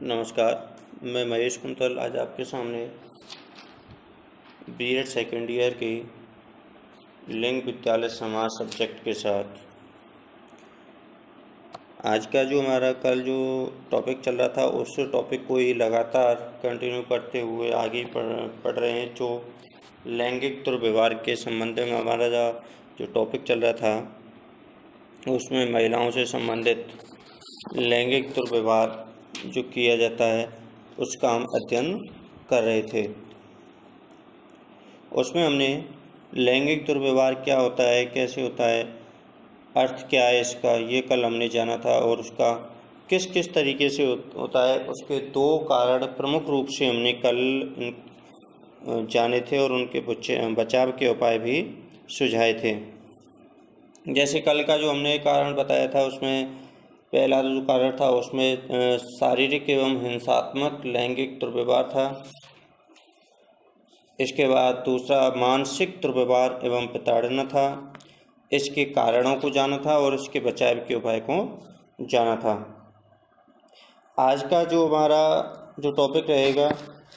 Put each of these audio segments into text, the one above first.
नमस्कार, मैं महेश कुंतल आज आपके सामने बीएड सेकेंड ईयर की लिंग विद्यालय समाज सब्जेक्ट के साथ आज का जो हमारा कल जो टॉपिक चल रहा था उस टॉपिक को ही लगातार कंटिन्यू करते हुए आगे पढ़ रहे हैं। जो लैंगिक दुर्व्यवहार के संबंध में हमारा जो टॉपिक चल रहा था उसमें महिलाओं से संबंधित लैंगिक दुर्व्यवहार जो किया जाता है उसका हम अध्ययन कर रहे थे। उसमें हमने लैंगिक दुर्व्यवहार क्या होता है, कैसे होता है, अर्थ क्या है इसका, ये कल हमने जाना था और उसका किस किस तरीके से होता है उसके दो कारण प्रमुख रूप से हमने कल जाने थे और उनके बचाव के उपाय भी सुझाए थे। जैसे कल का जो हमने कारण बताया था उसमें पहला जो कारण था उसमें शारीरिक एवं हिंसात्मक लैंगिक दुर्व्यवहार था। इसके बाद दूसरा मानसिक दुर्व्यवहार एवं प्रताड़ना था। इसके कारणों को जाना था और इसके बचाव के उपाय को जाना था। आज का जो हमारा जो टॉपिक रहेगा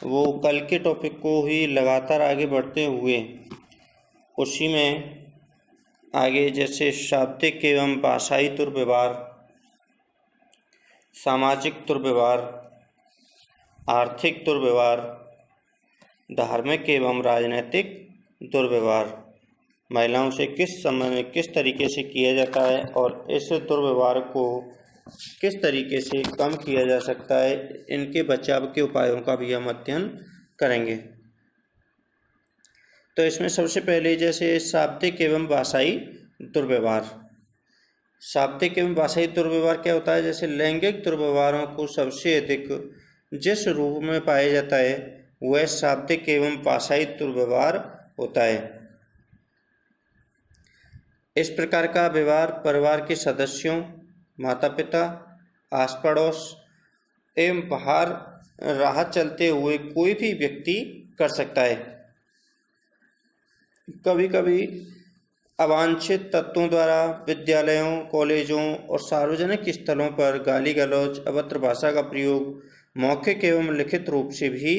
वो कल के टॉपिक को ही लगातार आगे बढ़ते हुए उसी में आगे जैसे शाब्दिक एवं भाषाई दुर्व्यवहार, सामाजिक दुर्व्यवहार, आर्थिक दुर्व्यवहार, धार्मिक एवं राजनीतिक दुर्व्यवहार महिलाओं से किस तरीके से किया जाता है और इस दुर्व्यवहार को किस तरीके से कम किया जा सकता है, इनके बचाव के उपायों का भी हम अध्ययन करेंगे। तो इसमें सबसे पहले जैसे शाब्दिक एवं भाषाई दुर्व्यवहार। शाब्दिक एवं भाषाई दुर्व्यवहार क्या होता है? जैसे लैंगिक दुर्व्यवहारों को सबसे अधिक जिस रूप में पाया जाता है वह शाब्दिक एवं भाषाई दुर्व्यवहार होता है। इस प्रकार का व्यवहार परिवार के सदस्यों, माता पिता, आस पड़ोस एवं बाहर राह चलते हुए कोई भी व्यक्ति कर सकता है। कभी कभी अवांछित तत्वों द्वारा विद्यालयों, कॉलेजों और सार्वजनिक स्थलों पर गाली गलौज, अभद्र भाषा का प्रयोग मौखिक एवं लिखित रूप से भी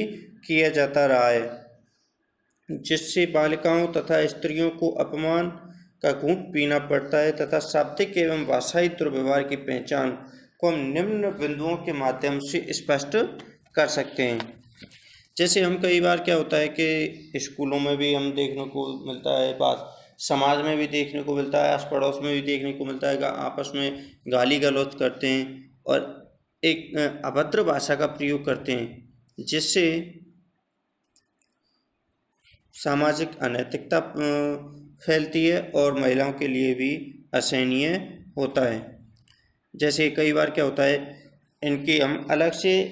किया जाता रहा है, जिससे बालिकाओं तथा स्त्रियों को अपमान का घूंट पीना पड़ता है। तथा शाब्दिक एवं भाषाई दुर्व्यवहार की पहचान को हम निम्न बिंदुओं के माध्यम से स्पष्ट कर सकते हैं। जैसे हम कई बार क्या होता है कि स्कूलों में भी हम देखने को मिलता है, समाज में भी देखने को मिलता है, आस पड़ोस में भी देखने को मिलता है, आपस में गाली गलौज करते हैं और एक अभद्र भाषा का प्रयोग करते हैं, जिससे सामाजिक अनैतिकता फैलती है और महिलाओं के लिए भी असहनीय होता है। जैसे कई बार क्या होता है, इनकी हम अलग से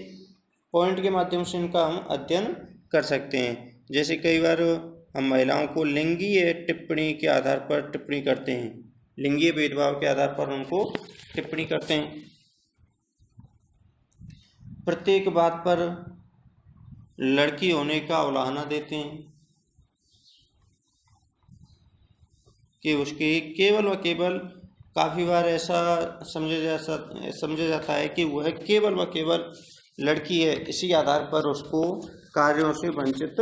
पॉइंट के माध्यम से इनका हम अध्ययन कर सकते हैं। जैसे कई बार हम महिलाओं को लिंगीय टिप्पणी के आधार पर टिप्पणी करते हैं, लिंगीय भेदभाव के आधार पर उनको टिप्पणी करते हैं। प्रत्येक बात पर लड़की होने का उलाहना देते हैं कि उसकी केवल व केवल, काफ़ी बार ऐसा समझा जाता है कि वह केवल व केवल लड़की है, इसी आधार पर उसको कार्यों से वंचित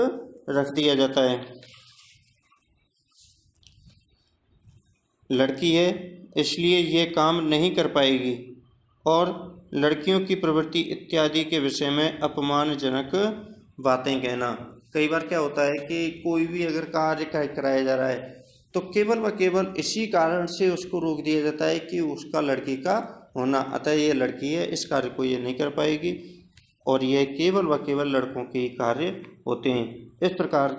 रख दिया जाता है। लड़की है इसलिए ये काम नहीं कर पाएगी और लड़कियों की प्रवृत्ति इत्यादि के विषय में अपमानजनक बातें कहना। कई बार क्या होता है कि कोई भी अगर कार्य कराया जा रहा है तो केवल व केवल इसी कारण से उसको रोक दिया जाता है कि उसका लड़की का होना, अतः ये लड़की है, इस कार्य को ये नहीं कर पाएगी और यह केवल व केवल लड़कों के कार्य होते हैं। इस प्रकार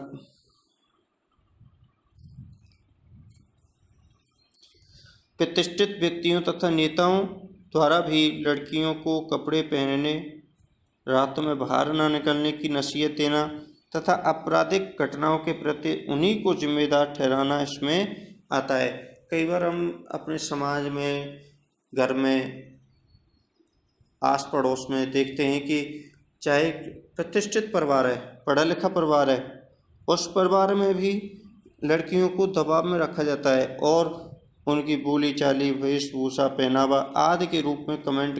प्रतिष्ठित व्यक्तियों तथा नेताओं द्वारा भी लड़कियों को कपड़े पहनने, रात में बाहर न निकलने की नसीहत देना तथा आपराधिक घटनाओं के प्रति उन्हीं को जिम्मेदार ठहराना इसमें आता है। कई बार हम अपने समाज में, घर में, आस पड़ोस में देखते हैं कि चाहे प्रतिष्ठित परिवार है, पढ़ा लिखा परिवार है, उस परिवार में भी लड़कियों को दबाव में रखा जाता है और उनकी बोली चाली, वेशभूषा, पहनावा आदि के रूप में कमेंट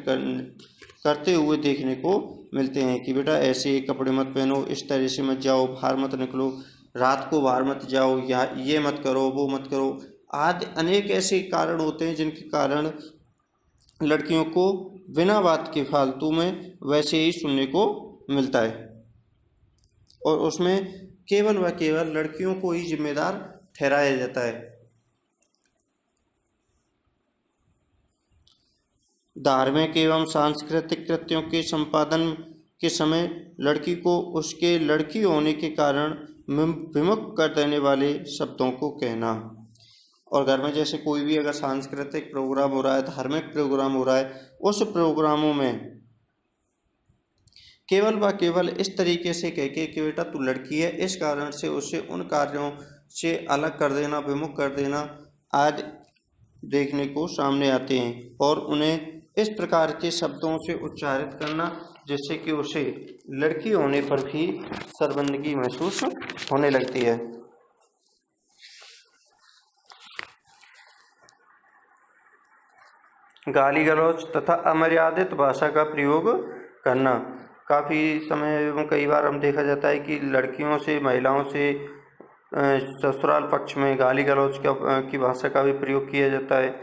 करते हुए देखने को मिलते हैं कि बेटा ऐसे कपड़े मत पहनो, इस तरह से मत जाओ, बाहर मत निकलो, रात को बाहर मत जाओ, या ये मत करो, वो मत करो आदि अनेक ऐसे कारण होते हैं जिनके कारण लड़कियों को बिना बात के फालतू में वैसे ही सुनने को मिलता है और उसमें केवल व केवल लड़कियों को ही जिम्मेदार ठहराया जाता है। धार्मिक एवं सांस्कृतिक कृत्यों के संपादन के समय लड़की को उसके लड़की होने के कारण विमुख कर देने वाले शब्दों को कहना। और घर में जैसे कोई भी अगर सांस्कृतिक प्रोग्राम हो रहा है, धार्मिक प्रोग्राम हो रहा है, उस प्रोग्रामों में केवल व केवल इस तरीके से कह के कि बेटा तू लड़की है, इस कारण से उसे उन कार्यों से अलग कर देना, विमुख कर देना आदि देखने को सामने आते हैं और उन्हें इस प्रकार के शब्दों से उच्चारित करना जिससे कि उसे लड़की होने पर भी शर्मिंदगी महसूस होने लगती है। गाली गलौज तथा अमर्यादित भाषा का प्रयोग करना। काफ़ी समय एवं कई बार हम देखा जाता है कि लड़कियों से, महिलाओं से ससुराल पक्ष में गाली गलौज की भाषा का भी प्रयोग किया जाता है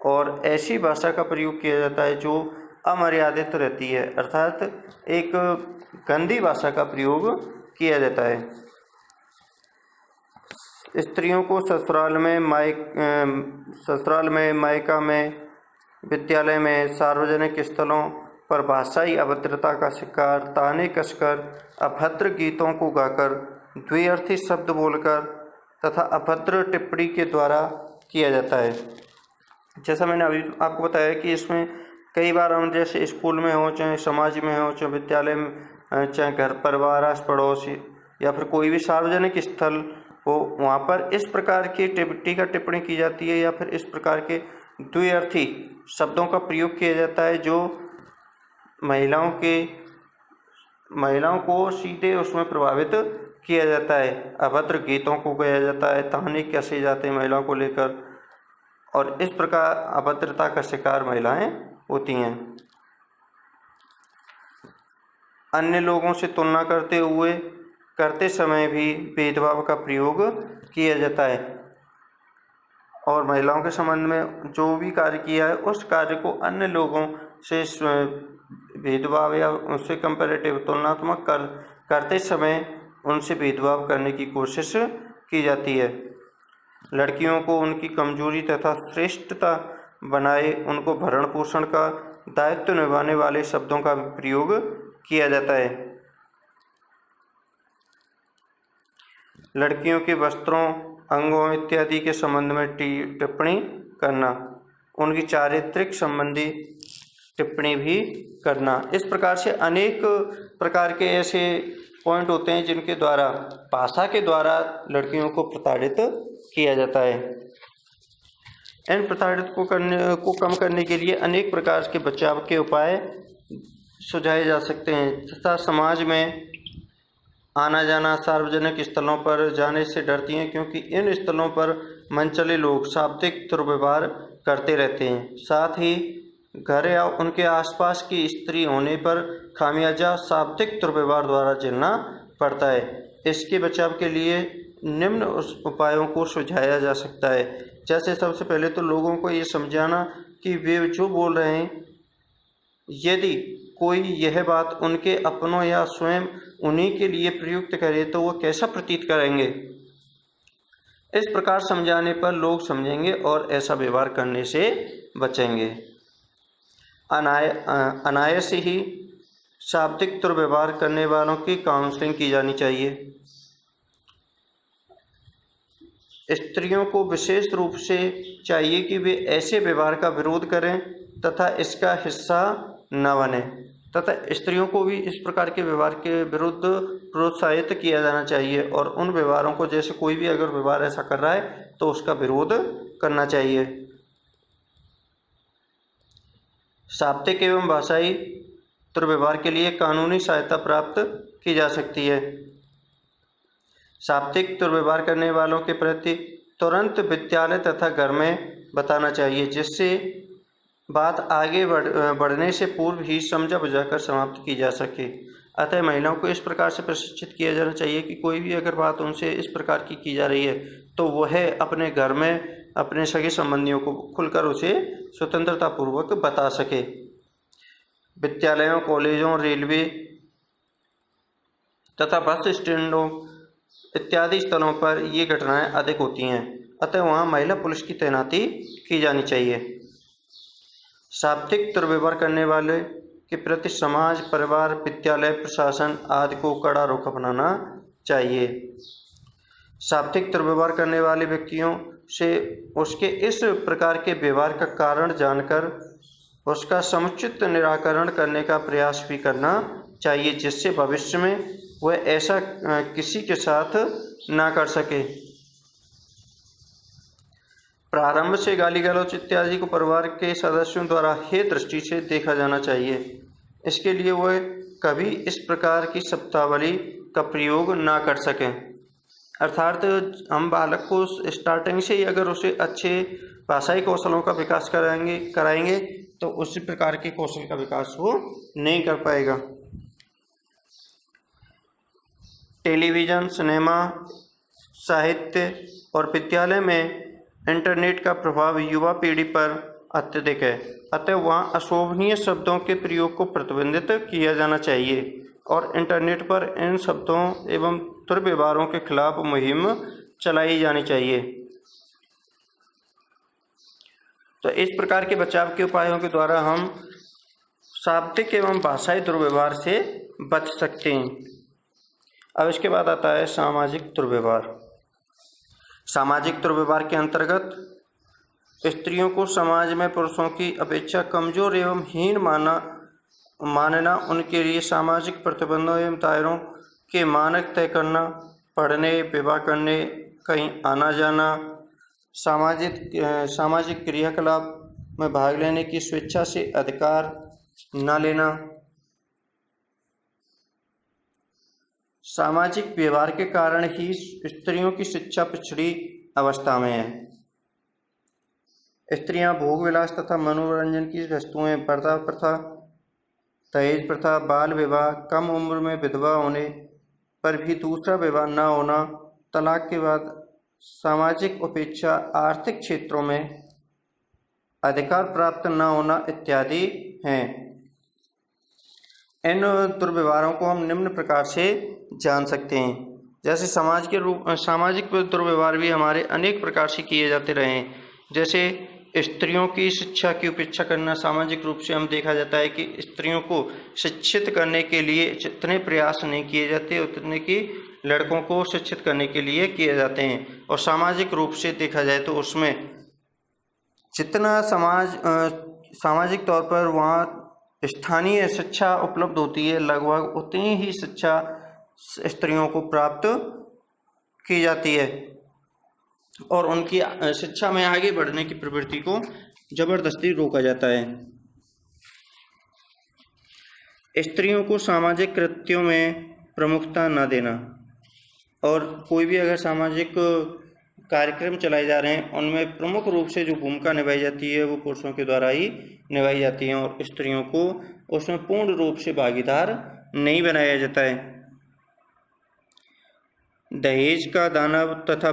और ऐसी भाषा का प्रयोग किया जाता है जो अमर्यादित रहती है, अर्थात एक गंदी भाषा का प्रयोग किया जाता है। स्त्रियों को ससुराल में, मायका में, विद्यालय में, सार्वजनिक स्थलों पर भाषाई अभद्रता का शिकार, ताने कसकर, अभद्र गीतों को गाकर, द्व्यर्थी शब्द बोलकर तथा अभद्र टिप्पणी के द्वारा किया जाता है। जैसा मैंने अभी आपको बताया कि इसमें कई बार हम जैसे स्कूल में हो, चाहे समाज में हो, चाहे विद्यालय में, चाहे घर परिवार, आस पड़ोस या फिर कोई भी सार्वजनिक स्थल हो, वहाँ पर इस प्रकार की टिप्पणी की जाती है या फिर इस प्रकार के द्व्यर्थी शब्दों का प्रयोग किया जाता है जो महिलाओं को सीधे उसमें प्रभावित किया जाता है। अभद्र गीतों को गाया जाता है, ताने कसे जाते हैं महिलाओं को लेकर और इस प्रकार अभद्रता का शिकार महिलाएं होती हैं। अन्य लोगों से तुलना करते समय भी भेदभाव का प्रयोग किया जाता है और महिलाओं के संबंध में जो भी कार्य किया है उस कार्य को अन्य लोगों से भेदभाव या उससे कंपैरेटिव तुलनात्मक करते समय उनसे भेदभाव करने की कोशिश की जाती है। लड़कियों को उनकी कमजोरी तथा श्रेष्ठता बनाए उनको भरण पोषण का दायित्व निभाने वाले शब्दों का भी प्रयोग किया जाता है। लड़कियों के वस्त्रों, अंगों इत्यादि के संबंध में टिप्पणी करना, उनकी चारित्रिक संबंधी टिप्पणी भी करना। इस प्रकार से अनेक प्रकार के ऐसे पॉइंट होते हैं जिनके द्वारा भाषा के द्वारा लड़कियों को प्रताड़ित किया जाता है। इन प्रताड़ित को कम करने के लिए अनेक प्रकार के बचाव के उपाय सुझाए जा सकते हैं तथा समाज में आना जाना, सार्वजनिक स्थलों पर जाने से डरती हैं क्योंकि इन स्थलों पर मनचले लोग शाब्दिक दुर्व्यवहार करते रहते हैं। साथ ही घर या उनके आसपास की स्त्री होने पर खामियाजा शाब्दिक दुर्व्यवहार द्वारा झेलना पड़ता है। इसके बचाव के लिए निम्न उपायों को सुझाया जा सकता है। जैसे सबसे पहले तो लोगों को ये समझाना कि वे जो बोल रहे हैं, यदि कोई यह बात उनके अपनों या स्वयं उन्हीं के लिए प्रयुक्त करे तो वो कैसा प्रतीत करेंगे। इस प्रकार समझाने पर लोग समझेंगे और ऐसा व्यवहार करने से बचेंगे। अनायास ही शाब्दिक दुर्व्यवहार करने वालों की काउंसलिंग की जानी चाहिए। स्त्रियों को विशेष रूप से चाहिए कि वे ऐसे व्यवहार का विरोध करें तथा इसका हिस्सा न बने तथा स्त्रियों को भी इस प्रकार के व्यवहार के विरुद्ध प्रोत्साहित किया जाना चाहिए और उन व्यवहारों को, जैसे कोई भी अगर व्यवहार ऐसा कर रहा है तो उसका विरोध करना चाहिए। शाब्दिक एवं भाषाई दुर्व्यवहार के लिए कानूनी सहायता प्राप्त की जा सकती है। शाब्दिक दुर्व्यवहार करने वालों के प्रति तुरंत विद्यालय तथा घर में बताना चाहिए, जिससे बात आगे बढ़ने से पूर्व ही समझा बुझाकर समाप्त की जा सके। अतः महिलाओं को इस प्रकार से प्रशिक्षित किया जाना चाहिए कि कोई भी अगर बात उनसे इस प्रकार की जा रही है तो वह अपने घर में अपने सगे संबंधियों को खुलकर उसे स्वतंत्रतापूर्वक बता सके। विद्यालयों, कॉलेजों, रेलवे तथा बस स्टैंडों इत्यादि स्थलों पर ये घटनाएं अधिक होती हैं, अतः वहाँ महिला पुलिस की तैनाती की जानी चाहिए। शाब्दिक दुर्व्यवहार करने वाले के प्रति समाज, परिवार, विद्यालय, प्रशासन आदि को कड़ा रुख अपनाना चाहिए। शाब्दिक दुर्व्यवहार करने वाले व्यक्तियों से उसके इस प्रकार के व्यवहार का कारण जानकर उसका समुचित निराकरण करने का प्रयास भी करना चाहिए, जिससे भविष्य में वह ऐसा किसी के साथ ना कर सके। प्रारंभ से गाली गलौज इत्यादि को परिवार के सदस्यों द्वारा हे दृष्टि से देखा जाना चाहिए। इसके लिए वह कभी इस प्रकार की शब्दावली का प्रयोग ना कर सकें। अर्थात हम बालक को स्टार्टिंग से ही अगर उसे अच्छे भाषाई कौशलों का विकास कराएंगे तो उसी प्रकार के कौशल का विकास वो नहीं कर पाएगा। टेलीविज़न, सिनेमा, साहित्य और विद्यालय में इंटरनेट का प्रभाव युवा पीढ़ी पर अत्यधिक है, अतः वहाँ अशोभनीय शब्दों के प्रयोग को प्रतिबंधित किया जाना चाहिए और इंटरनेट पर इन शब्दों एवं दुर्व्यवहारों के खिलाफ मुहिम चलाई जानी चाहिए। तो इस प्रकार के बचाव के उपायों के द्वारा हम शाब्दिक एवं भाषाई दुर्व्यवहार से बच सकते हैं। अब इसके बाद आता है सामाजिक दुर्व्यवहार। सामाजिक दुर्व्यवहार के अंतर्गत स्त्रियों को समाज में पुरुषों की अपेक्षा कमजोर एवं हीन मानना, उनके लिए सामाजिक प्रतिबंधों एवं दायरों के मानक तय करना, पढ़ने, विवाह करने, कहीं आना जाना, सामाजिक क्रियाकलाप में भाग लेने की स्वेच्छा से अधिकार न लेना, सामाजिक व्यवहार के कारण ही स्त्रियों की शिक्षा पिछड़ी अवस्था में है। स्त्रियां भोग विलास तथा मनोरंजन की वस्तुएं, पर्दा प्रथा, दहेज प्रथा, बाल विवाह, कम उम्र में विधवा होने पर भी दूसरा विवाह न होना, तलाक के बाद सामाजिक उपेक्षा, आर्थिक क्षेत्रों में अधिकार प्राप्त न होना इत्यादि हैं। इन दुर्व्यवहारों को हम निम्न प्रकार से जान सकते हैं। जैसे सामाजिक दुर्व्यवहार भी हमारे अनेक प्रकार से किए जाते रहे हैं। जैसे स्त्रियों की शिक्षा की उपेक्षा करना, सामाजिक रूप से हम देखा जाता है कि स्त्रियों को शिक्षित करने के लिए जितने प्रयास नहीं किए जाते उतने कि लड़कों को शिक्षित करने के लिए किए जाते हैं। और सामाजिक रूप से देखा जाए तो उसमें जितना सामाजिक तौर पर वहाँ स्थानीय शिक्षा उपलब्ध होती है, लगभग उतनी ही शिक्षा स्त्रियों को प्राप्त की जाती है और उनकी शिक्षा में आगे बढ़ने की प्रवृत्ति को जबरदस्ती रोका जाता है। स्त्रियों को सामाजिक कृत्यों में प्रमुखता न देना और कोई भी अगर सामाजिक कार्यक्रम चलाए जा रहे हैं उनमें प्रमुख रूप से जो भूमिका निभाई जाती है वो पुरुषों के द्वारा ही निभाई जाती है और स्त्रियों को उसमें पूर्ण रूप से भागीदार नहीं बनाया जाता है। दहेज का दान तथा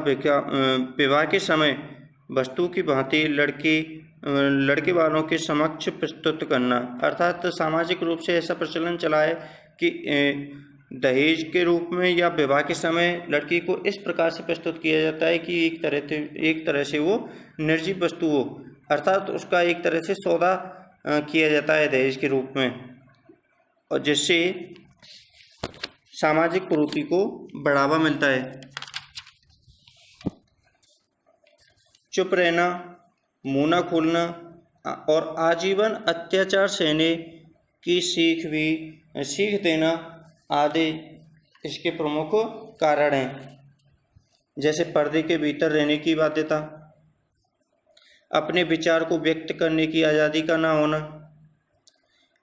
विवाह के समय वस्तु की भांति लड़के वालों के समक्ष प्रस्तुत करना, अर्थात सामाजिक रूप से ऐसा प्रचलन चला है कि दहेज के रूप में या विवाह के समय लड़की को इस प्रकार से प्रस्तुत किया जाता है कि एक तरह से वो निर्जीव वस्तु हो, अर्थात उसका एक तरह से सौदा किया जाता है दहेज के रूप में, और जिससे सामाजिक कुरीति को बढ़ावा मिलता है। चुप रहना, मुँह न खोलना और आजीवन अत्याचार सहने की सीख देना आदि इसके प्रमुख कारण हैं। जैसे पर्दे के भीतर रहने की बाध्यता, अपने विचार को व्यक्त करने की आज़ादी का ना होना,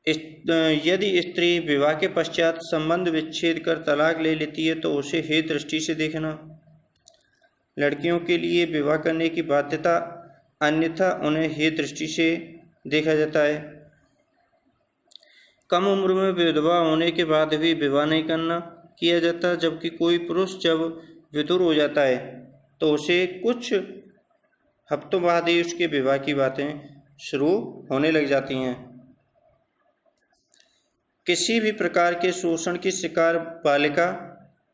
यदि स्त्री विवाह के पश्चात संबंध विच्छेद कर तलाक ले लेती है तो उसे हे दृष्टि से देखना, लड़कियों के लिए विवाह करने की बाध्यता, अन्यथा उन्हें हे दृष्टि से देखा जाता है। कम उम्र में विधवा होने के बाद भी विवाह नहीं किया जाता, जबकि कोई पुरुष जब विधुर हो जाता है तो उसे कुछ हफ्तों बाद ही उसके विवाह की बातें शुरू होने लग जाती हैं। किसी भी प्रकार के शोषण की शिकार बालिका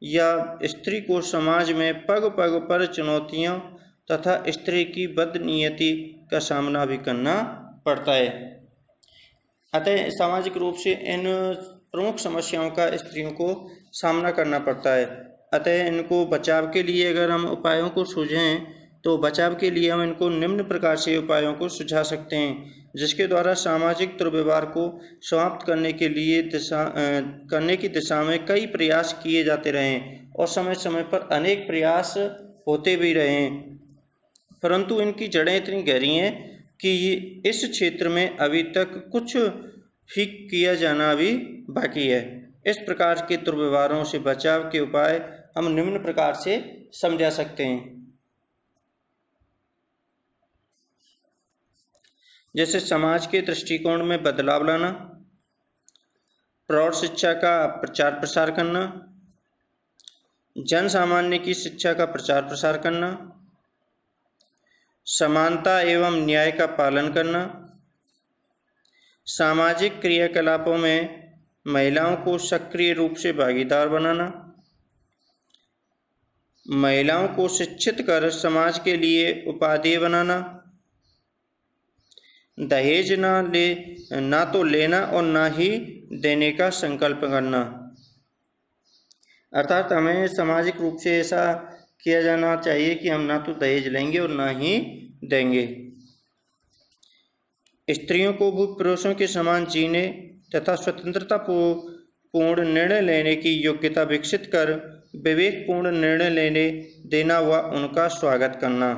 या स्त्री को समाज में पग पग पर चुनौतियों तथा स्त्री की बदनीयति का सामना भी करना पड़ता है। अतः सामाजिक रूप से इन प्रमुख समस्याओं का स्त्रियों को सामना करना पड़ता है। अतः इनको बचाव के लिए अगर हम उपायों को सूझें तो बचाव के लिए हम इनको निम्न प्रकार से उपायों को सुझा सकते हैं, जिसके द्वारा सामाजिक दुर्व्यवहार को समाप्त करने की दिशा में कई प्रयास किए जाते रहें और समय समय पर अनेक प्रयास होते भी रहें, परंतु इनकी जड़ें इतनी गहरी हैं कि इस क्षेत्र में अभी तक कुछ भी किया जाना भी बाकी है। इस प्रकार के दुर्व्यवहारों से बचाव के उपाय हम निम्न प्रकार से समझा सकते हैं। जैसे समाज के दृष्टिकोण में बदलाव लाना, प्रौढ़ शिक्षा का प्रचार प्रसार करना, जन सामान्य की शिक्षा का प्रचार प्रसार करना, समानता एवं न्याय का पालन करना, सामाजिक क्रियाकलापों में महिलाओं को सक्रिय रूप से भागीदार बनाना, महिलाओं को शिक्षित कर समाज के लिए उपादेय बनाना, दहेज ना तो लेना और ना ही देने का संकल्प करना। अर्थात हमें सामाजिक रूप से ऐसा किया जाना चाहिए कि हम ना तो दहेज लेंगे और ना ही देंगे। स्त्रियों को भी पुरुषों के समान जीने तथा स्वतंत्रता पूर्ण निर्णय लेने की योग्यता विकसित कर विवेकपूर्ण निर्णय लेने देना व उनका स्वागत करना।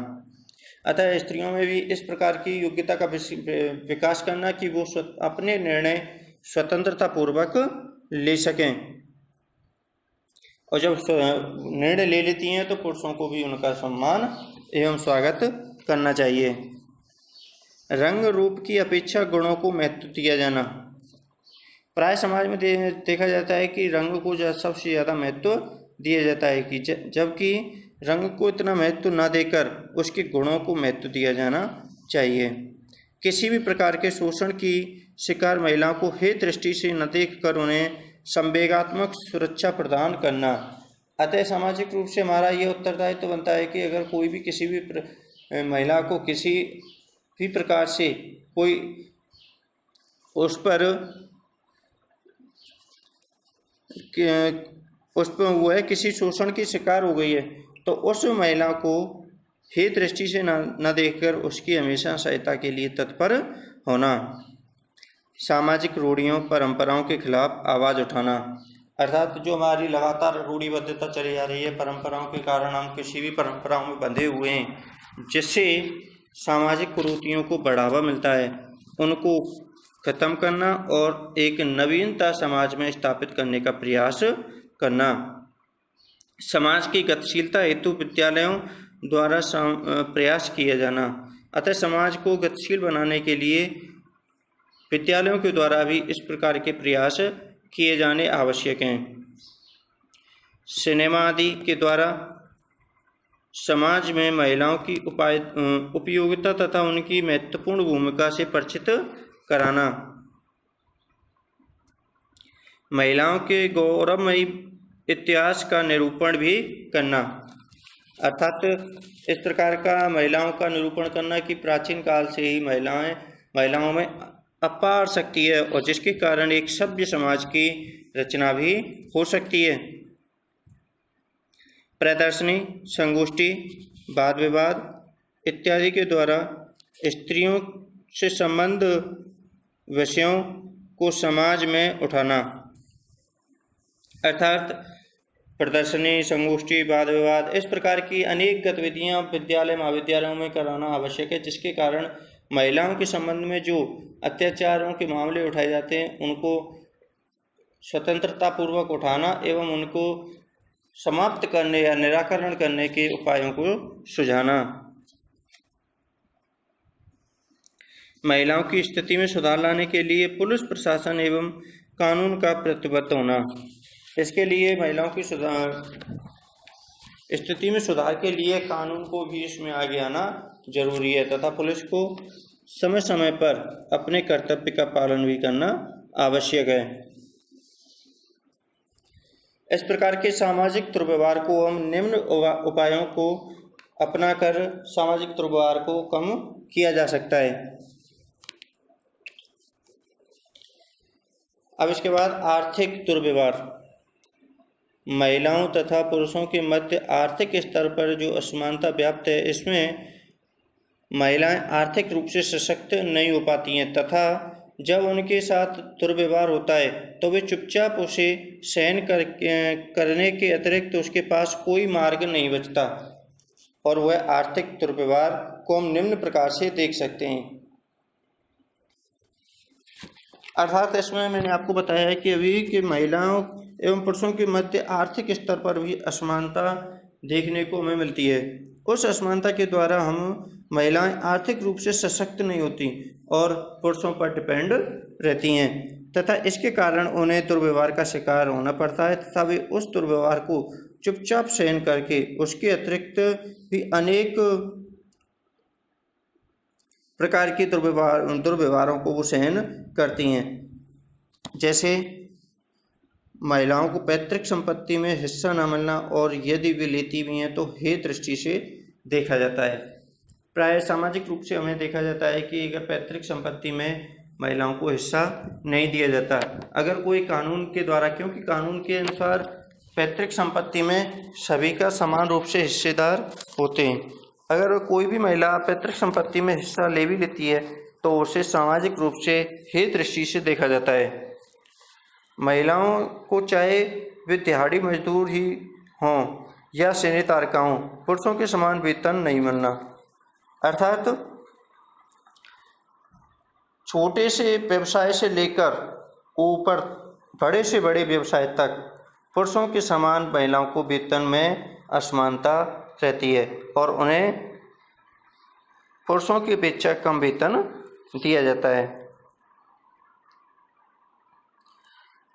अतः स्त्रियों में भी इस प्रकार की योग्यता का विकास करना कि वो अपने निर्णय स्वतंत्रता पूर्वक ले सकें, और जब निर्णय ले लेती हैं तो पुरुषों को भी उनका सम्मान एवं स्वागत करना चाहिए। रंग रूप की अपेक्षा गुणों को महत्व दिया जाना। प्राय समाज में देखा जाता है कि रंग को सबसे ज़्यादा महत्व दिया जाता है, कि जबकि रंग को इतना महत्व न देकर उसके गुणों को महत्व दिया जाना चाहिए। किसी भी प्रकार के शोषण की शिकार महिलाओं को हेय दृष्टि से न देखकर उन्हें संवेगात्मक सुरक्षा प्रदान करना। अतः सामाजिक रूप से हमारा ये उत्तरदायित्व बनता है कि अगर कोई भी किसी भी महिला को किसी भी प्रकार से कोई उस पर वो है किसी शोषण की शिकार हो गई है तो उस महिला को हेय दृष्टि से न देखकर उसकी हमेशा सहायता के लिए तत्पर होना। सामाजिक रूढ़ियों परंपराओं के खिलाफ आवाज़ उठाना, अर्थात जो हमारी लगातार रूढ़िबद्धता चली जा रही है, परंपराओं के कारण हम किसी भी परंपराओं में बंधे हुए हैं, जिससे सामाजिक कुरीतियों को बढ़ावा मिलता है, उनको खत्म करना और एक नवीनता समाज में स्थापित करने का प्रयास करना। समाज की गतिशीलता हेतु विद्यालयों द्वारा प्रयास किया जाना। अतः समाज को गतिशील बनाने के लिए विद्यालयों के द्वारा भी इस प्रकार के प्रयास किए जाने आवश्यक हैं। सिनेमा आदि के द्वारा समाज में महिलाओं की उपयोगिता तथा उनकी महत्वपूर्ण भूमिका से परिचित कराना। महिलाओं के गौरवमयी इतिहास का निरूपण भी करना, अर्थात इस प्रकार का महिलाओं का निरूपण करना कि प्राचीन काल से ही महिलाओं में अपार शक्ति है और जिसके कारण एक सभ्य समाज की रचना भी हो सकती है। प्रदर्शनी, संगोष्ठी, वाद विवाद इत्यादि के द्वारा स्त्रियों से संबंध विषयों को समाज में उठाना, अर्थात प्रदर्शनी, संगोष्ठी, वाद विवाद इस प्रकार की अनेक गतिविधियां विद्यालय महाविद्यालयों में कराना आवश्यक है, जिसके कारण महिलाओं के संबंध में जो अत्याचारों के मामले उठाए जाते हैं उनको स्वतंत्रता पूर्वक उठाना एवं उनको समाप्त करने या निराकरण करने के उपायों को सुझाना। महिलाओं की स्थिति में सुधार लाने के लिए पुलिस प्रशासन एवं कानून का प्रतिबद्ध होना। इसके लिए महिलाओं की स्थिति में सुधार के लिए कानून को भी इसमें आगे आना जरूरी है तथा पुलिस को समय समय पर अपने कर्तव्य का पालन भी करना आवश्यक है। इस प्रकार के सामाजिक दुर्व्यवहार को हम निम्न उपायों को अपनाकर सामाजिक दुर्व्यवहार को कम किया जा सकता है। अब इसके बाद आर्थिक दुर्व्यवहार। महिलाओं तथा पुरुषों के मध्य आर्थिक स्तर पर जो असमानता व्याप्त है, इसमें महिलाएं आर्थिक रूप से सशक्त नहीं हो पाती हैं तथा जब उनके साथ दुर्व्यवहार होता है तो वे चुपचाप उसे सहन करने के अतिरिक्त उसके पास कोई मार्ग नहीं बचता और वह आर्थिक दुर्व्यवहार को हम निम्न प्रकार से देख सकते हैं। अर्थात इसमें मैंने आपको बताया है कि अभी के महिलाओं एवं पुरुषों के मध्य आर्थिक स्तर पर भी असमानता देखने को हमें मिलती है। उस असमानता के द्वारा हम महिलाएं आर्थिक रूप से सशक्त नहीं होती और पुरुषों पर डिपेंड रहती हैं तथा इसके कारण उन्हें दुर्व्यवहार का शिकार होना पड़ता है तथा वे उस दुर्व्यवहार को चुपचाप सहन करके उसके अतिरिक्त भी अनेक प्रकार के दुर्व्यवहारों को वो सहन करती हैं। जैसे महिलाओं को पैतृक संपत्ति में हिस्सा न मिलना और यदि वे लेती भी हैं तो हे दृष्टि से देखा जाता है। प्राय सामाजिक रूप से हमें देखा जाता है कि अगर पैतृक संपत्ति में महिलाओं को हिस्सा नहीं दिया जाता, अगर कोई कानून के द्वारा, क्योंकि कानून के अनुसार पैतृक संपत्ति में सभी का समान रूप से हिस्सेदार होते हैं, अगर कोई भी महिला पैतृक संपत्ति में हिस्सा ले भी लेती है तो उसे सामाजिक रूप से हे दृष्टि से देखा जाता है। महिलाओं को चाहे वे दिहाड़ी मजदूर ही हों या सैन्य तारका हों, पुरुषों के समान वेतन नहीं मिलना। अर्थात छोटे से व्यवसाय से लेकर ऊपर बड़े से बड़े व्यवसाय तक पुरुषों के समान महिलाओं को वेतन में असमानता रहती है और उन्हें पुरुषों की अपेक्षा कम वेतन दिया जाता है।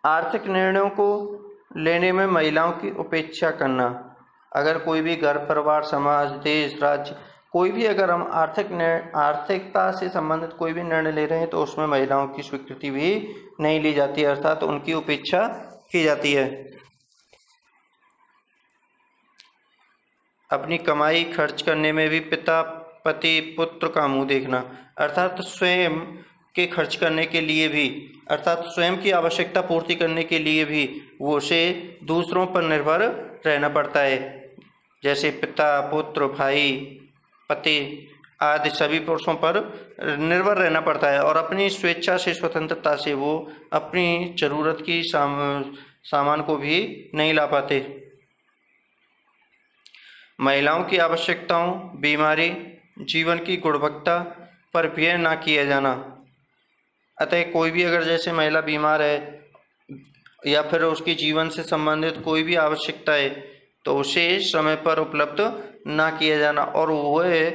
आर्थिक निर्णयों को लेने में महिलाओं की उपेक्षा करना। अगर कोई भी घर परिवार समाज देश राज्य कोई भी अगर हम आर्थिकता से संबंधित कोई भी निर्णय ले रहे हैं तो उसमें महिलाओं की स्वीकृति भी नहीं ली जाती, अर्थात उनकी उपेक्षा की जाती है। अपनी कमाई खर्च करने में भी पिता पति पुत्र का मुंह देखना, अर्थात स्वयं के खर्च करने के लिए भी, अर्थात स्वयं की आवश्यकता पूर्ति करने के लिए भी वो उसे दूसरों पर निर्भर रहना पड़ता है। जैसे पिता पुत्र भाई पति आदि सभी पुरुषों पर निर्भर रहना पड़ता है और अपनी स्वेच्छा से स्वतंत्रता से वो अपनी जरूरत की सामान को भी नहीं ला पाते। महिलाओं की आवश्यकताओं बीमारी जीवन की गुणवत्ता पर व्यय ना किया जाना। अतः कोई भी अगर जैसे महिला बीमार है या फिर उसकी जीवन से संबंधित कोई भी आवश्यकता है तो उसे समय पर उपलब्ध ना किया जाना और वह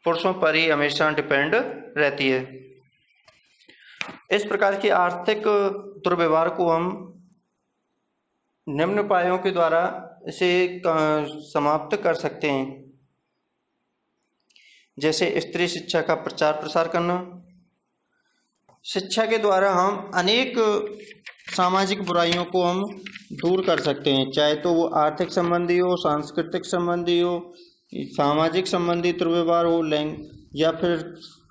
पुरुषों पर ही हमेशा डिपेंड रहती है। इस प्रकार की आर्थिक दुर्व्यवहार को हम निम्न उपायों के द्वारा इसे समाप्त कर सकते हैं। जैसे स्त्री शिक्षा का प्रचार प्रसार करना। शिक्षा के द्वारा हम अनेक सामाजिक बुराइयों को हम दूर कर सकते हैं, चाहे तो वो आर्थिक संबंधी हो, सांस्कृतिक संबंधी हो, सामाजिक संबंधी दुर्व्यवहार हो, या फिर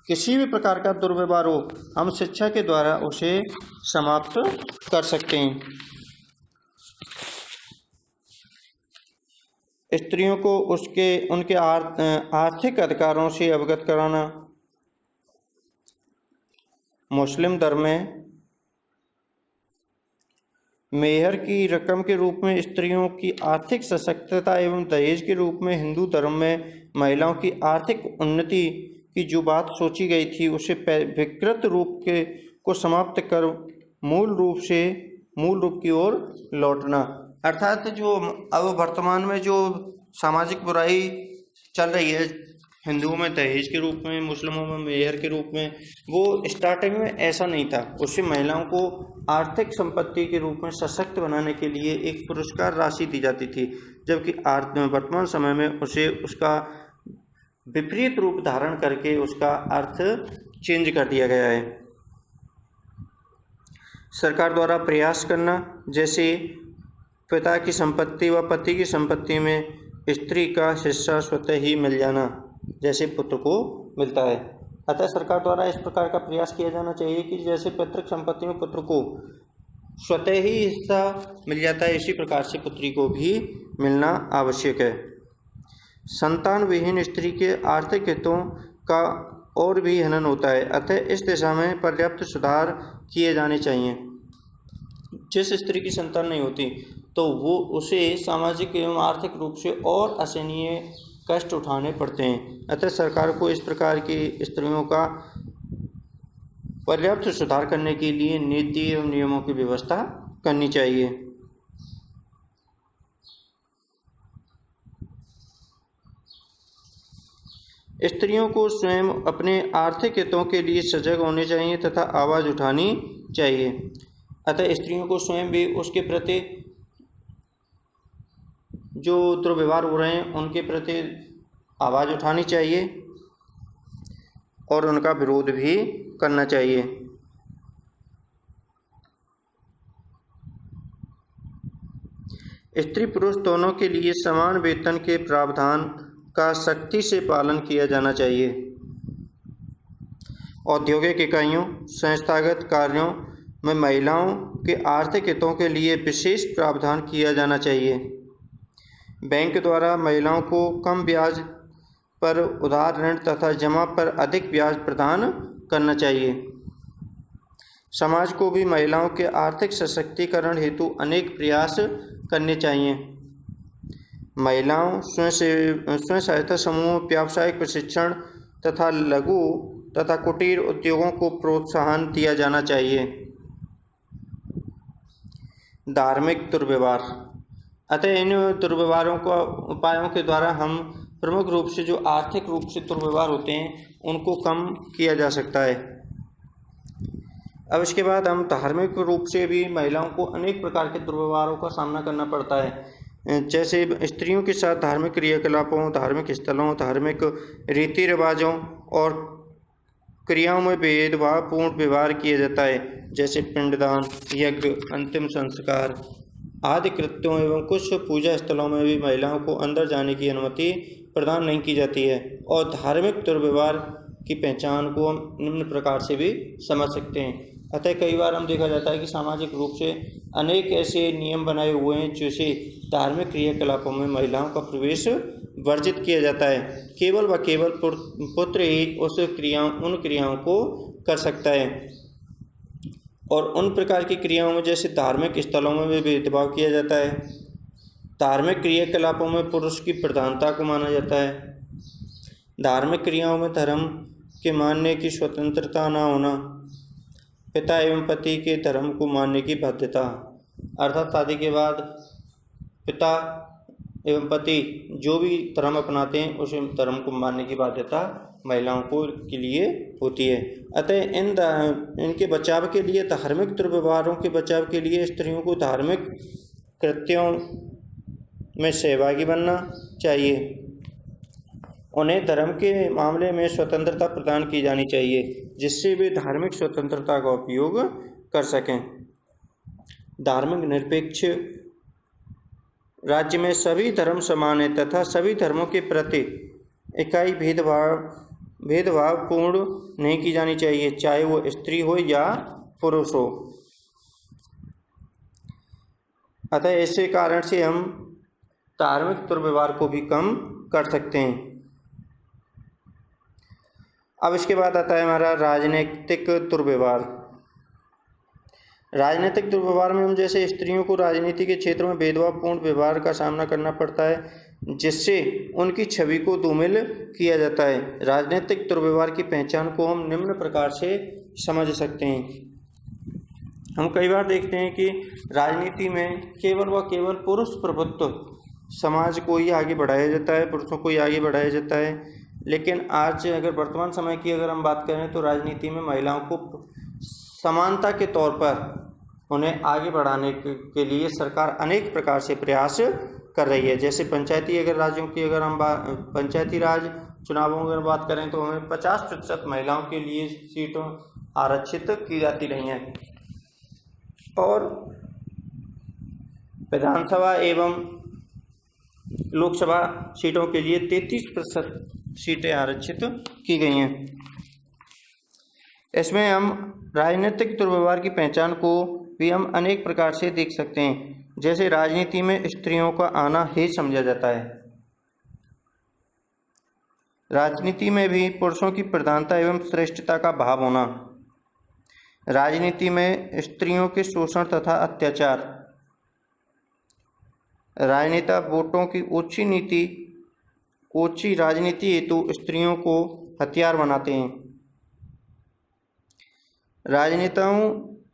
किसी भी प्रकार का दुर्व्यवहार हो, हम शिक्षा के द्वारा उसे समाप्त कर सकते हैं। स्त्रियों को उनके आर्थिक अधिकारों से अवगत कराना। मुस्लिम धर्म में मेहर की रकम के रूप में स्त्रियों की आर्थिक सशक्तता एवं दहेज के रूप में हिंदू धर्म में महिलाओं की आर्थिक उन्नति की जो बात सोची गई थी उसे विकृत रूप को समाप्त कर मूल रूप की ओर लौटना। अर्थात जो अब वर्तमान में जो सामाजिक बुराई चल रही है हिंदुओं में दहेज के रूप में, मुस्लिमों में मेहर के रूप में। वो स्टार्टिंग में ऐसा नहीं था। उससे महिलाओं को आर्थिक संपत्ति के रूप में सशक्त बनाने के लिए एक पुरस्कार राशि दी जाती थी, जबकि वर्तमान समय में उसे उसका विपरीत रूप धारण करके उसका अर्थ चेंज कर दिया गया है। सरकार द्वारा प्रयास करना, जैसे पिता की संपत्ति व पति की संपत्ति में स्त्री का हिस्सा स्वतः ही मिल जाना, जैसे पुत्र को मिलता है। अतः सरकार द्वारा इस प्रकार का प्रयास किया जाना चाहिए कि जैसे पैतृक संपत्ति में पुत्र को स्वतः ही हिस्सा मिल जाता है, इसी प्रकार से पुत्री को भी मिलना आवश्यक है। संतान विहीन स्त्री के आर्थिक हितों का और भी हनन होता है, अतः इस दिशा में पर्याप्त सुधार किए जाने चाहिए। जिस स्त्री की संतान नहीं होती तो वो उसे सामाजिक एवं आर्थिक रूप से और असहनीय कष्ट उठाने पड़ते हैं। अतः सरकार को इस प्रकार की स्त्रियों का पर्याप्त सुधार करने के लिए नीति एवं नियमों की व्यवस्था करनी चाहिए। स्त्रियों को स्वयं अपने आर्थिक हितों के लिए सजग होने चाहिए तथा आवाज़ उठानी चाहिए। अतः स्त्रियों को स्वयं भी उसके प्रति जो दुर्व्यवहार हो रहे हैं उनके प्रति आवाज़ उठानी चाहिए और उनका विरोध भी करना चाहिए। स्त्री पुरुष दोनों के लिए समान वेतन के प्रावधान का सख्ती से पालन किया जाना चाहिए। औद्योगिक इकाइयों, संस्थागत कार्यों में महिलाओं के आर्थिक हितों के लिए विशेष प्रावधान किया जाना चाहिए। बैंक द्वारा महिलाओं को कम ब्याज पर उधार ऋण तथा जमा पर अधिक ब्याज प्रदान करना चाहिए। समाज को भी महिलाओं के आर्थिक सशक्तिकरण हेतु अनेक प्रयास करने चाहिए। महिलाओं स्वयं सहायता समूह, व्यावसायिक प्रशिक्षण तथा लघु तथा कुटीर उद्योगों को प्रोत्साहन दिया जाना चाहिए। धार्मिक दुर्व्यवहार, अतः इन दुर्व्यवहारों का उपायों के द्वारा हम प्रमुख रूप से जो आर्थिक रूप से दुर्व्यवहार होते हैं उनको कम किया जा सकता है। अब इसके बाद हम धार्मिक रूप से भी महिलाओं को अनेक प्रकार के दुर्व्यवहारों का सामना करना पड़ता है, जैसे स्त्रियों के साथ धार्मिक क्रियाकलापों, धार्मिक स्थलों, धार्मिक रीति रिवाजों और क्रियाओं में भेदभावपूर्ण व्यवहार किया जाता है, जैसे पिंडदान, यज्ञ, अंतिम संस्कार आदि कृत्यों एवं कुछ पूजा स्थलों में भी महिलाओं को अंदर जाने की अनुमति प्रदान नहीं की जाती है। और धार्मिक दुर्व्यवहार की पहचान को हम निम्न प्रकार से भी समझ सकते हैं। अतः कई बार हम देखा जाता है कि सामाजिक रूप से अनेक ऐसे नियम बनाए हुए हैं जिससे धार्मिक क्रियाकलापों में महिलाओं का प्रवेश वर्जित किया जाता है। केवल व केवल पुत्र ही उन क्रियाओं को कर सकता है। और उन प्रकार की क्रियाओं में जैसे धार्मिक स्थलों में भी भेदभाव किया जाता है। धार्मिक क्रियाकलापों में पुरुष की प्रधानता को माना जाता है। धार्मिक क्रियाओं में धर्म के मानने की स्वतंत्रता न होना, पिता एवं पति के धर्म को मानने की बाध्यता, अर्थात शादी के बाद पिता एवं पति जो भी धर्म अपनाते हैं उस धर्म को मानने की बाध्यता महिलाओं को के लिए होती है। अतः इनके बचाव के लिए, धार्मिक दुर्व्यवहारों के बचाव के लिए स्त्रियों को धार्मिक कृत्यों में सहभागी बनना चाहिए। उन्हें धर्म के मामले में स्वतंत्रता प्रदान की जानी चाहिए, जिससे वे धार्मिक स्वतंत्रता का उपयोग कर सकें। धार्मिक निरपेक्ष राज्य में सभी धर्म समान है तथा सभी धर्मों के प्रति इकाई भेदभावपूर्ण नहीं की जानी चाहिए, चाहे वो स्त्री हो या पुरुष हो। अतः इसी कारण से हम धार्मिक दुर्व्यवहार को भी कम कर सकते हैं। अब इसके बाद आता है हमारा राजनीतिक दुर्व्यवहार। राजनीतिक दुर्व्यवहार में हम जैसे स्त्रियों को राजनीति के क्षेत्र में भेदभावपूर्ण व्यवहार का सामना करना पड़ता है, जिससे उनकी छवि को धूमिल किया जाता है। राजनीतिक दुर्व्यवहार की पहचान को हम निम्न प्रकार से समझ सकते हैं। हम कई बार देखते हैं कि राजनीति में केवल व केवल पुरुष प्रभुत्व समाज को ही आगे बढ़ाया जाता है, पुरुषों को ही आगे बढ़ाया जाता है। लेकिन आज अगर वर्तमान समय की अगर हम बात करें तो राजनीति में महिलाओं को समानता के तौर पर उन्हें आगे बढ़ाने के लिए सरकार अनेक प्रकार से प्रयास कर रही है। जैसे पंचायती अगर राज्यों की अगर हम पंचायती राज चुनावों की अगर बात करें तो हमें 50% महिलाओं के लिए सीटों आरक्षित की जाती रही हैं और विधानसभा एवं लोकसभा सीटों के लिए 33% सीटें आरक्षित की गई हैं। इसमें हम राजनीतिक दुर्व्यवहार की पहचान को भी हम अनेक प्रकार से देख सकते हैं। जैसे राजनीति में स्त्रियों का आना ही समझा जाता है। राजनीति में भी पुरुषों की प्रधानता एवं श्रेष्ठता का भाव होना, राजनीति में स्त्रियों के शोषण तथा अत्याचार, राजनेता वोटों की ओछी राजनीति हेतु स्त्रियों को हथियार बनाते हैं, राजनेताओं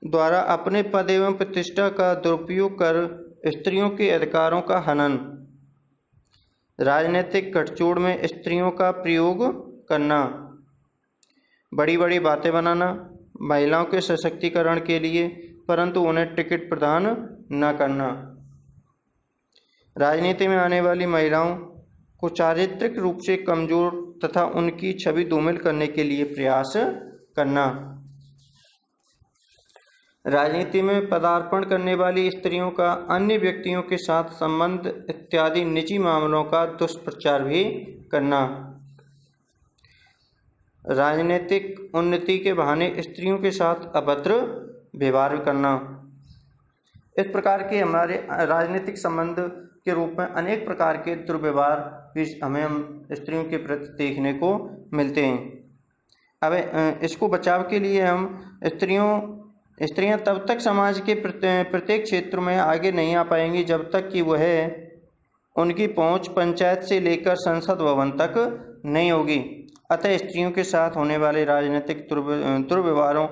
द्वारा अपने पद एवं प्रतिष्ठा का दुरुपयोग कर स्त्रियों के अधिकारों का हनन, राजनीतिक गठजोड़ में स्त्रियों का प्रयोग करना, बड़ी बड़ी बातें बनाना महिलाओं के सशक्तिकरण के लिए परंतु उन्हें टिकट प्रदान न करना, राजनीति में आने वाली महिलाओं को चारित्रिक रूप से कमजोर तथा उनकी छवि धूमिल करने के लिए प्रयास करना, राजनीति में पदार्पण करने वाली स्त्रियों का अन्य व्यक्तियों के साथ संबंध इत्यादि निजी मामलों का दुष्प्रचार भी करना, राजनीतिक उन्नति के बहाने स्त्रियों के साथ अभद्र व्यवहार करना। इस प्रकार के हमारे राजनीतिक संबंध के रूप में अनेक प्रकार के दुर्व्यवहार भी हम स्त्रियों के प्रति देखने को मिलते हैं। अब इसको बचाव के लिए हम स्त्रियां तब तक समाज के प्रत्येक क्षेत्र में आगे नहीं आ पाएंगी जब तक कि वह उनकी पहुंच पंचायत से लेकर संसद भवन तक नहीं होगी। अतः स्त्रियों के साथ होने वाले राजनीतिक दुर्व्यवहारों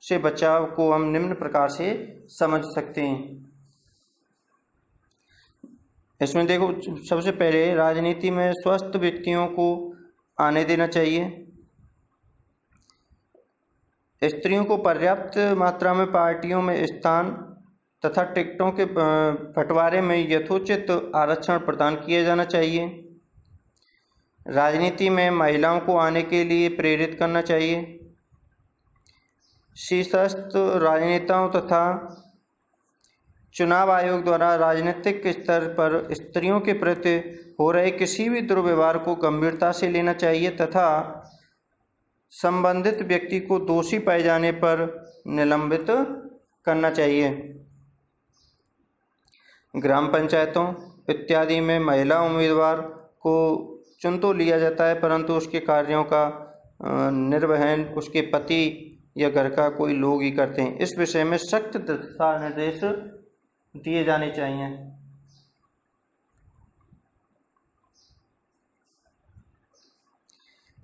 से बचाव को हम निम्न प्रकार से समझ सकते हैं। इसमें देखो, सबसे पहले राजनीति में स्वस्थ व्यक्तियों को आने देना चाहिए। स्त्रियों को पर्याप्त मात्रा में पार्टियों में स्थान तथा टिकटों के बंटवारे में यथोचित आरक्षण प्रदान किया जाना चाहिए। राजनीति में महिलाओं को आने के लिए प्रेरित करना चाहिए। शीर्षस्थ राजनेताओं तथा चुनाव आयोग द्वारा राजनीतिक स्तर पर स्त्रियों के प्रति हो रहे किसी भी दुर्व्यवहार को गंभीरता से लेना चाहिए तथा संबंधित व्यक्ति को दोषी पाए जाने पर निलंबित करना चाहिए। ग्राम पंचायतों इत्यादि में महिला उम्मीदवार को चुन तो लिया जाता है परंतु उसके कार्यों का निर्वहन उसके पति या घर का कोई लोग ही करते हैं। इस विषय में सख्त दिशा निर्देश दिए जाने चाहिए।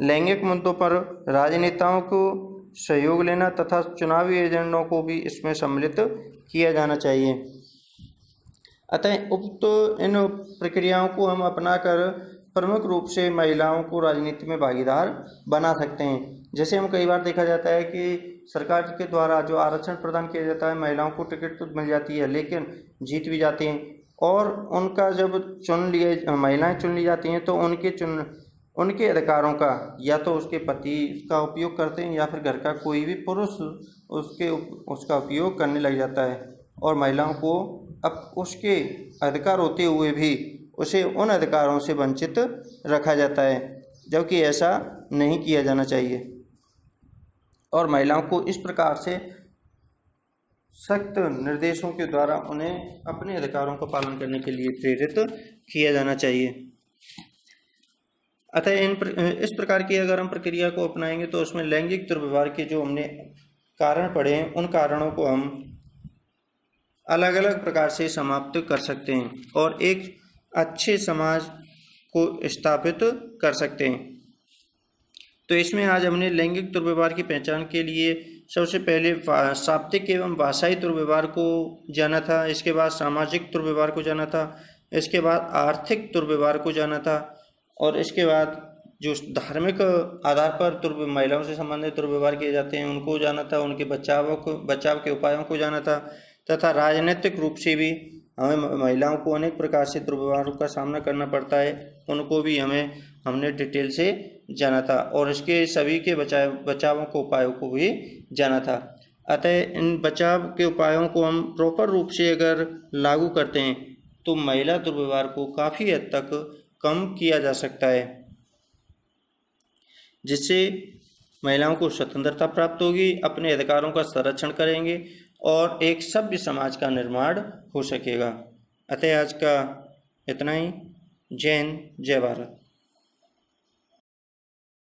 लैंगिक मुद्दों पर राजनेताओं को सहयोग लेना तथा चुनावी एजेंडों को भी इसमें सम्मिलित किया जाना चाहिए। अतः उक्त इन प्रक्रियाओं को हम अपनाकर प्रमुख रूप से महिलाओं को राजनीति में भागीदार बना सकते हैं। जैसे हम कई बार देखा जाता है कि सरकार के द्वारा जो आरक्षण प्रदान किया जाता है महिलाओं को टिकट तो मिल जाती है लेकिन जीत भी जाती हैं और उनका जब महिलाएं चुन ली जाती हैं तो उनके अधिकारों का या तो उसके पति का उपयोग करते हैं या फिर घर का कोई भी पुरुष उसका उपयोग करने लग जाता है और महिलाओं को अब उसके अधिकार होते हुए भी उसे उन अधिकारों से वंचित रखा जाता है, जबकि ऐसा नहीं किया जाना चाहिए। और महिलाओं को इस प्रकार से सख्त निर्देशों के द्वारा उन्हें अपने अधिकारों का पालन करने के लिए प्रेरित किया जाना चाहिए। अतः इस प्रकार की अगर हम प्रक्रिया को अपनाएंगे तो उसमें लैंगिक दुर्व्यवहार के जो हमने कारण पढ़े हैं उन कारणों को हम अलग अलग प्रकार से समाप्त कर सकते हैं और एक अच्छे समाज को स्थापित कर सकते हैं। तो इसमें आज हमने लैंगिक दुर्व्यवहार की पहचान के लिए सबसे पहले शाब्दिक एवं भाषाई दुर्व्यवहार को जाना था, इसके बाद सामाजिक दुर्व्यवहार को जाना था, इसके बाद आर्थिक दुर्व्यवहार को जाना था और इसके बाद जो धार्मिक आधार पर महिलाओं से संबंधित दुर्व्यवहार किए जाते हैं उनको जाना था, उनके बचाव के उपायों को जाना था, तथा राजनीतिक रूप से भी हमें महिलाओं को अनेक प्रकार से दुर्व्यवहारों का सामना करना पड़ता है, उनको भी हमने डिटेल से जाना था और इसके सभी के बचावों के उपायों को भी जाना था। अतः इन बचाव के उपायों को हम प्रॉपर रूप से अगर लागू करते हैं तो महिला दुर्व्यवहार को काफ़ी हद तक कम किया जा सकता है, जिससे महिलाओं को स्वतंत्रता प्राप्त होगी, अपने अधिकारों का संरक्षण करेंगे और एक सभ्य समाज का निर्माण हो सकेगा। अतः आज का इतना ही। जय हिंद, जय भारत।